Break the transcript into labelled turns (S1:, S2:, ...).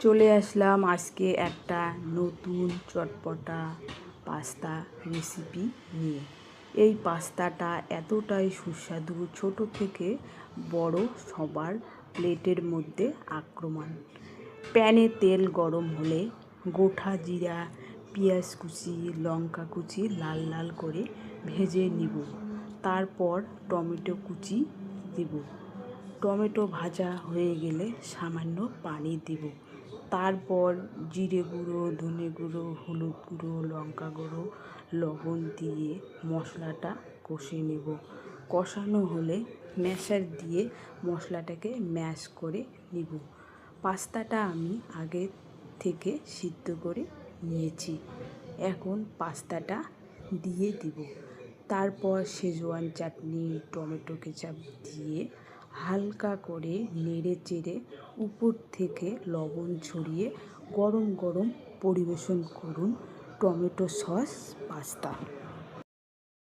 S1: চলে আসলাম আজকে একটা নতুন চটপটা পাস্তা রেসিপি নিয়ে। এই পাস্তাটা এতটাই সুস্বাদু, ছোট থেকে বড় সবার প্লেটের মধ্যে আক্রমণ। প্যানে তেল গরম হলে গোটা জিরা, পেঁয়াজ কুচি, লঙ্কা কুচি লাল লাল করে ভেজে নিব। তারপর টমেটো কুচি দিব। টমেটো ভাজা হয়ে গেলে সামান্য পানি দিব। তারপর জিরে গুঁড়ো, ধনে গুঁড়ো, হলুদ গুঁড়ো, লঙ্কা গুঁড়ো, লবণ দিয়ে মশলাটা কষে নেব। কষানো হলে ম্যাশার দিয়ে মশলাটাকে ম্যাশ করে নিব। পাস্তাটা আমি আগে থেকে সিদ্ধ করে নিয়েছি। এখন পাস্তাটা দিয়ে দিব। তারপর শেজওয়ান চাটনি, টমেটো কেচাপ দিয়ে হালকা করে নেড়ে চেড়ে উপর থেকে লবণ ছড়িয়ে গরম গরম পরিবেশন করুন টমেটো সস পাস্তা।